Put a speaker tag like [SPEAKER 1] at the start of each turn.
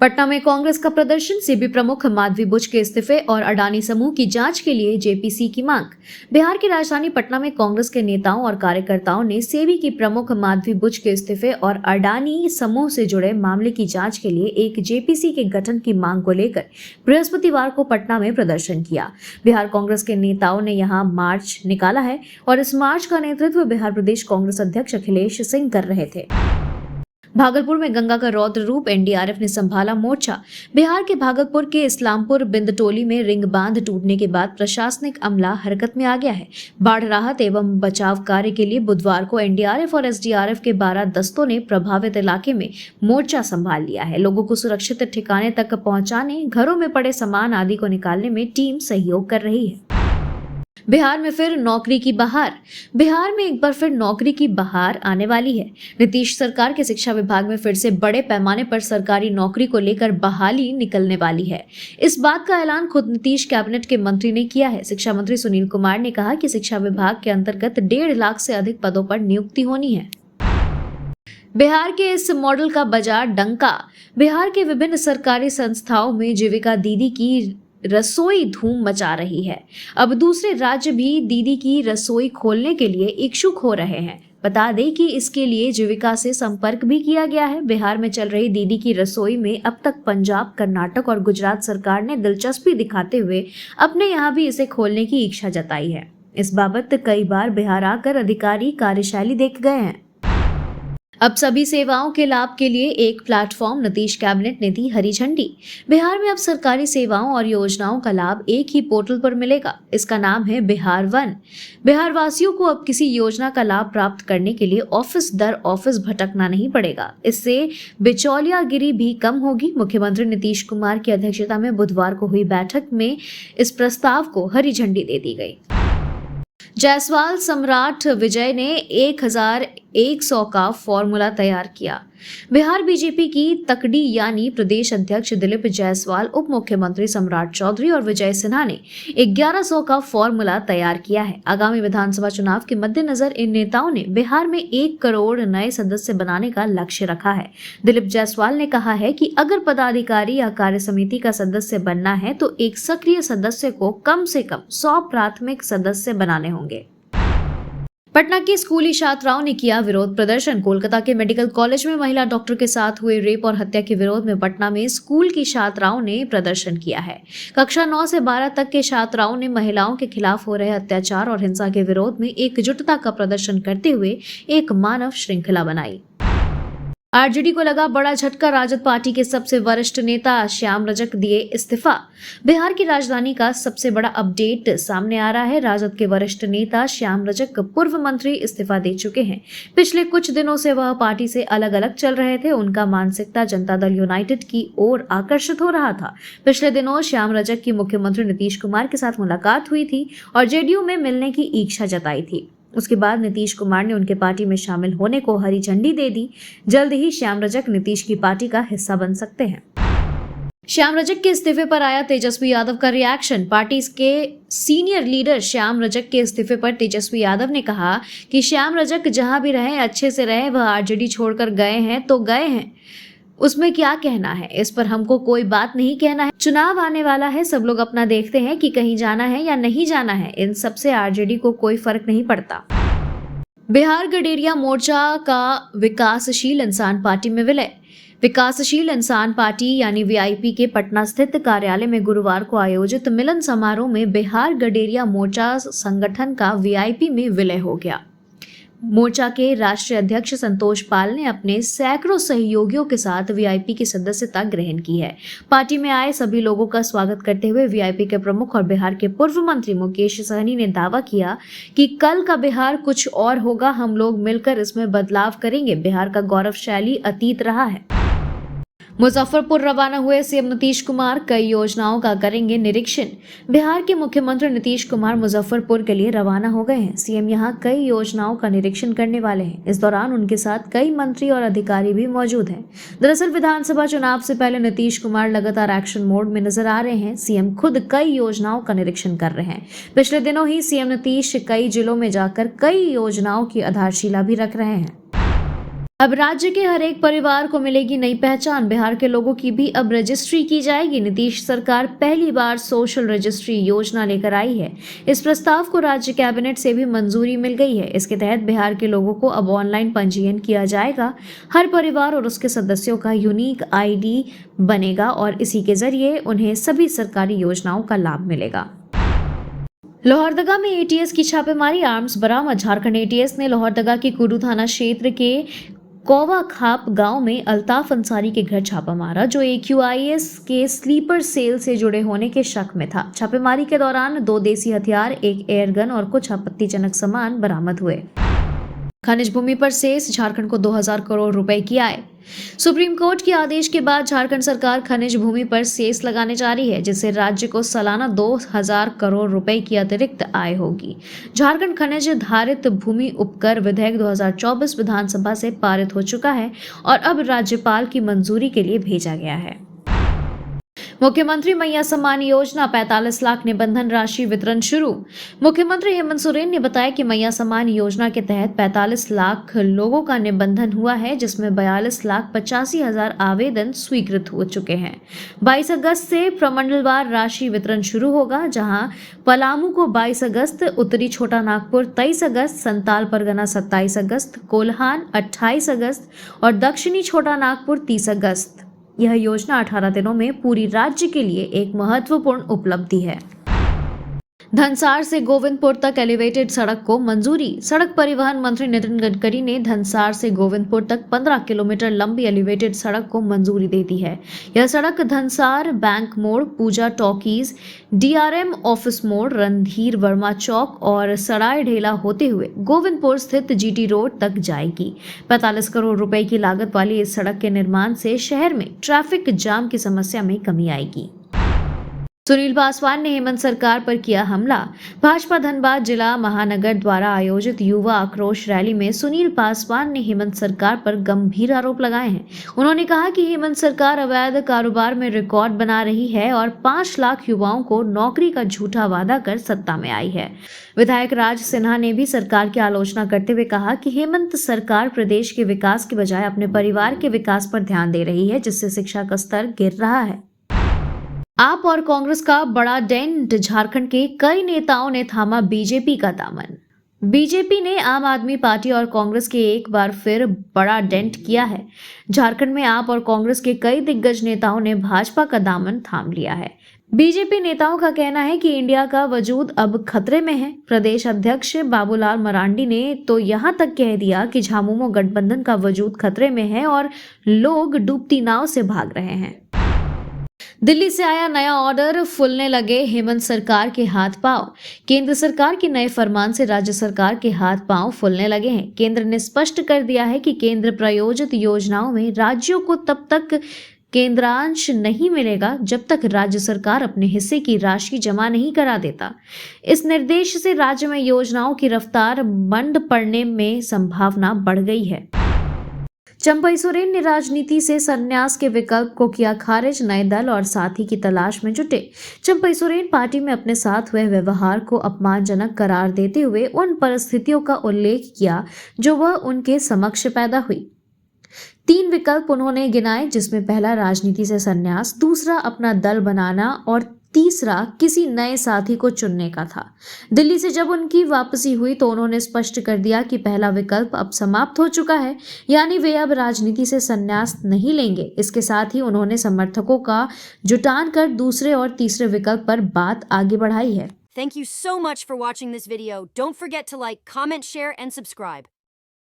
[SPEAKER 1] पटना में कांग्रेस का प्रदर्शन, सीबी प्रमुख माधवी बुच के इस्तीफे और अडानी समूह की जांच के लिए जेपीसी की मांग। बिहार की राजधानी पटना में कांग्रेस के नेताओं और कार्यकर्ताओं ने सेबी की प्रमुख माधवी बुच के इस्तीफे और अडानी समूह से जुड़े मामले की जांच के लिए एक जेपीसी के गठन की मांग को लेकर बृहस्पतिवार को पटना में प्रदर्शन किया। बिहार कांग्रेस के नेताओं ने यहां मार्च निकाला है और इस मार्च का नेतृत्व बिहार प्रदेश कांग्रेस अध्यक्ष अखिलेश सिंह कर रहे थे। भागलपुर में गंगा का रौद्र रूप, एनडीआरएफ ने संभाला मोर्चा। बिहार के भागलपुर के इस्लामपुर बिंदटोली में रिंग बांध टूटने के बाद प्रशासनिक अमला हरकत में आ गया है। बाढ़ राहत एवं बचाव कार्य के लिए बुधवार को एनडीआरएफ और एसडीआरएफ के 12 दस्तों ने प्रभावित इलाके में मोर्चा संभाल लिया है। लोगों को सुरक्षित ठिकाने तक पहुंचाने, घरों में पड़े सामान आदि को निकालने में टीम सहयोग कर रही है। बिहार में फिर नौकरी की बहार। बिहार में एक बार फिर नौकरी की बहार आने वाली है। नीतीश सरकार के शिक्षा विभाग में फिर से बड़े पैमाने पर सरकारी नौकरी को लेकर बहाली निकलने वाली है। इस बात का ऐलान खुद नीतीश कैबिनेट के मंत्री ने किया है। शिक्षा मंत्री सुनील कुमार ने कहा कि शिक्षा विभाग के अंतर्गत 1.5 लाख से अधिक पदों पर नियुक्ति होनी है। बिहार के इस मॉडल का बजा डंका। बिहार के विभिन्न सरकारी संस्थाओं में जीविका दीदी की रसोई धूम मचा रही है। अब दूसरे राज्य भी दीदी की रसोई खोलने के लिए इच्छुक हो रहे हैं। बता दें कि इसके लिए जीविका से संपर्क भी किया गया है। बिहार में चल रही दीदी की रसोई में अब तक पंजाब, कर्नाटक और गुजरात सरकार ने दिलचस्पी दिखाते हुए अपने यहाँ भी इसे खोलने की इच्छा जताई है। इस बाबत कई बार बिहार आकर अधिकारी कार्यशैली देख गए हैं। अब सभी सेवाओं के लाभ के लिए एक प्लेटफॉर्म, नीतीश कैबिनेट ने दी हरी झंडी। बिहार में अब सरकारी सेवाओं और योजनाओं का लाभ एक ही पोर्टल पर मिलेगा। इसका नाम है बिहार वन। बिहार वासियों को अब किसी योजना का लाभ प्राप्त करने के लिए ऑफिस दर ऑफिस भटकना नहीं पड़ेगा। इससे बिचौलियागिरी भी कम होगी। मुख्यमंत्री नीतीश कुमार की अध्यक्षता में बुधवार को हुई बैठक में इस प्रस्ताव को हरी झंडी दे दी गई। जायसवाल सम्राट विजय ने 1100 का फॉर्मूला तैयार किया। बिहार बीजेपी की तकड़ी यानी प्रदेश अध्यक्ष दिलीप जायसवाल, उप मुख्यमंत्री सम्राट चौधरी और विजय सिन्हा ने 1100 का फॉर्मूला तैयार किया है। आगामी विधानसभा चुनाव के मद्देनजर इन नेताओं ने बिहार में 1 करोड़ नए सदस्य बनाने का लक्ष्य रखा है। दिलीप जायसवाल ने कहा है कि अगर पदाधिकारी या कार्य समिति का सदस्य बनना है तो एक सक्रिय सदस्य को कम से कम 100 प्राथमिक सदस्य बनाने होंगे। पटना की स्कूली छात्राओं ने किया विरोध प्रदर्शन। कोलकाता के मेडिकल कॉलेज में महिला डॉक्टर के साथ हुए रेप और हत्या के विरोध में पटना में स्कूल की छात्राओं ने प्रदर्शन किया है। कक्षा 9 से 12 तक के छात्राओं ने महिलाओं के खिलाफ हो रहे अत्याचार और हिंसा के विरोध में एकजुटता का प्रदर्शन करते हुए एक मानव श्रृंखला बनाई। आरजेडी को लगा बड़ा झटका। राजद पार्टी के सबसे वरिष्ठ नेता श्याम रजक दिए इस्तीफा। बिहार की राजधानी का सबसे बड़ा अपडेट सामने आ रहा है। राजद के वरिष्ठ नेता श्याम रजक, पूर्व मंत्री, इस्तीफा दे चुके हैं। पिछले कुछ दिनों से वह पार्टी से अलग अलग चल रहे थे। उनका मानसिकता जनता दल यूनाइटेड की ओर आकर्षित हो रहा था। पिछले दिनों श्याम रजक की मुख्यमंत्री नीतीश कुमार के साथ मुलाकात हुई थी और जेडीयू में मिलने की इच्छा जताई थी। उसके बाद नीतीश कुमार ने उनके पार्टी में शामिल होने को हरी झंडी दे दी। जल्द ही श्याम रजक नीतीश की पार्टी का हिस्सा बन सकते हैं। श्याम रजक के इस्तीफे पर आया तेजस्वी यादव का रिएक्शन। पार्टी के सीनियर लीडर श्याम रजक के इस्तीफे पर तेजस्वी यादव ने कहा कि श्याम रजक जहां भी रहे अच्छे से रहे। वह आरजेडी छोड़कर गए हैं तो गए हैं, उसमें क्या कहना है। इस पर हमको कोई बात नहीं कहना है। चुनाव आने वाला है, सब लोग अपना देखते हैं कि कहीं जाना है या नहीं जाना है। इन सबसे आरजेडी को कोई फर्क नहीं पड़ता। बिहार गडेरिया मोर्चा का विकासशील इंसान पार्टी में विलय। विकासशील इंसान पार्टी यानी वीआईपी के पटना स्थित कार्यालय में गुरुवार को आयोजित मिलन समारोह में बिहार गडेरिया मोर्चा संगठन का वीआईपी में विलय हो गया। मोर्चा के राष्ट्रीय अध्यक्ष संतोष पाल ने अपने सैकड़ों सहयोगियों के साथ वीआईपी की सदस्यता ग्रहण की है। पार्टी में आए सभी लोगों का स्वागत करते हुए वीआईपी के प्रमुख और बिहार के पूर्व मंत्री मुकेश सहनी ने दावा किया कि कल का बिहार कुछ और होगा। हम लोग मिलकर इसमें बदलाव करेंगे। बिहार का गौरवशाली अतीत रहा है। मुजफ्फरपुर रवाना हुए सीएम नीतीश कुमार, कई योजनाओं का करेंगे निरीक्षण। बिहार के मुख्यमंत्री नीतीश कुमार मुजफ्फरपुर के लिए रवाना हो गए हैं। सीएम यहां कई योजनाओं का निरीक्षण करने वाले हैं। इस दौरान उनके साथ कई मंत्री और अधिकारी भी मौजूद हैं। दरअसल विधानसभा चुनाव से पहले नीतीश कुमार लगातार एक्शन मोड में नजर आ रहे हैं। सीएम खुद कई योजनाओं का निरीक्षण कर रहे हैं। पिछले दिनों ही सीएम नीतीश कई जिलों में जाकर कई योजनाओं की आधारशिला भी रख रहे हैं। अब राज्य के हर एक परिवार को मिलेगी नई पहचान, बिहार के लोगों की भी अब रजिस्ट्री की जाएगी। नीतीश सरकार पहली बार सोशल रजिस्ट्री योजना लेकर आई है। इस प्रस्ताव को राज्य कैबिनेट से भी मंजूरी मिल गई है। इसके तहत बिहार के लोगों को अब ऑनलाइन पंजीयन किया जाएगा। हर परिवार और उसके सदस्यों का यूनिक ID बनेगा और इसी के जरिए उन्हें सभी सरकारी योजनाओं का लाभ मिलेगा। लोहरदगा में ATS की छापेमारी, आर्म्स बरामद। झारखंड ATS ने लोहरदगा के कुडू थाना क्षेत्र के कौवा खाप गांव में अल्ताफ अंसारी के घर छापा मारा, जो AQIS के स्लीपर सेल से जुड़े होने के शक में था। छापेमारी के दौरान 2 देसी हथियार, 1 एयरगन और कुछ आपत्तिजनक सामान बरामद हुए। खनिज भूमि पर सेस, झारखंड को 2000 करोड़ रुपए की आय। सुप्रीम कोर्ट के आदेश के बाद झारखंड सरकार खनिज भूमि पर सेस लगाने जा रही है, जिससे राज्य को सालाना 2000 करोड़ रुपए की अतिरिक्त आय होगी। झारखंड खनिज धारित भूमि उपकर विधेयक 2024 विधानसभा से पारित हो चुका है और अब राज्यपाल की मंजूरी के लिए भेजा गया है। मुख्यमंत्री मैया सम्मान योजना, 45 लाख निबंधन राशि वितरण शुरू। मुख्यमंत्री हेमंत सोरेन ने बताया कि मैया सम्मान योजना के तहत 45 लाख लोगों का निबंधन हुआ है, जिसमें 42,85,000 आवेदन स्वीकृत हो चुके हैं। 22 अगस्त से प्रमंडलवार राशि वितरण शुरू होगा, जहां पलामू को 22 अगस्त, उत्तरी छोटा नागपुर 23 अगस्त, संताल परगना 27 अगस्त, कोल्हान 28 अगस्त और दक्षिणी छोटा नागपुर 30 अगस्त। यह योजना 18 दिनों में पूरी राज्य के लिए एक महत्वपूर्ण उपलब्धि है। धनसार से गोविंदपुर तक एलिवेटेड सड़क को मंजूरी। सड़क परिवहन मंत्री नितिन गडकरी ने धनसार से गोविंदपुर तक 15 किलोमीटर लंबी एलिवेटेड सड़क को मंजूरी दे दी है। यह सड़क धनसार बैंक मोड़, पूजा टॉकीज, DRM ऑफिस मोड़, रणधीर वर्मा चौक और सराय ढेला होते हुए गोविंदपुर स्थित GT रोड तक जाएगी। 45 करोड़ रुपए की लागत वाली इस सड़क के निर्माण से शहर में ट्रैफिक जाम की समस्या में कमी आएगी। सुनील पासवान ने हेमंत सरकार पर किया हमला। भाजपा धनबाद जिला महानगर द्वारा आयोजित युवा आक्रोश रैली में सुनील पासवान ने हेमंत सरकार पर गंभीर आरोप लगाए हैं। उन्होंने कहा कि हेमंत सरकार अवैध कारोबार में रिकॉर्ड बना रही है और 5 लाख युवाओं को नौकरी का झूठा वादा कर सत्ता में आई है। विधायक राज सिन्हा ने भी सरकार की आलोचना करते हुए कहा कि हेमंत सरकार प्रदेश के विकास के बजाय अपने परिवार के विकास पर ध्यान दे रही है, जिससे शिक्षा का स्तर गिर रहा है। आप और कांग्रेस का बड़ा डेंट, झारखंड के कई नेताओं ने थामा बीजेपी का दामन। बीजेपी ने आम आदमी पार्टी और कांग्रेस के एक बार फिर बड़ा डेंट किया है। झारखंड में आप और कांग्रेस के कई दिग्गज नेताओं ने भाजपा का दामन थाम लिया है। बीजेपी नेताओं का कहना है कि इंडिया का वजूद अब खतरे में है। प्रदेश अध्यक्ष बाबूलाल मरांडी ने तो यहां तक कह दिया कि झामुमो गठबंधन का वजूद खतरे में है और लोग डूबती नाव से भाग रहे हैं। दिल्ली से आया नया ऑर्डर, फूलने लगे हेमंत सरकार के हाथ पांव। केंद्र सरकार के नए फरमान से राज्य सरकार के हाथ पांव फूलने लगे हैं। केंद्र ने स्पष्ट कर दिया है कि केंद्र प्रायोजित योजनाओं में राज्यों को तब तक केंद्रांश नहीं मिलेगा जब तक राज्य सरकार अपने हिस्से की राशि जमा नहीं करा देता। इस निर्देश से राज्य में योजनाओं की रफ्तार मंद पड़ने में संभावना बढ़ गई है। चंपई सोरेन ने राजनीति से संन्यास के विकल्प को किया खारिज, नए दल और साथी की तलाश में जुटे। चंपई सोरेन पार्टी में अपने साथ हुए व्यवहार को अपमानजनक करार देते हुए उन परिस्थितियों का उल्लेख किया जो वह उनके समक्ष पैदा हुई। 3 विकल्प उन्होंने गिनाए, जिसमें पहला राजनीति से संन्यास, दूसरा अपना दल बनाना और तीसरा किसी नए साथी को चुनने का था। दिल्ली से जब उनकी वापसी हुई तो उन्होंने स्पष्ट कर दिया कि पहला विकल्प अब समाप्त हो चुका है, यानी वे अब राजनीति से संन्यास नहीं लेंगे। इसके साथ ही उन्होंने समर्थकों का जुटान कर दूसरे और तीसरे विकल्प पर बात आगे बढ़ाई है।
[SPEAKER 2] Thank you so much for watching this video. Don't forget to like, comment, share, and subscribe.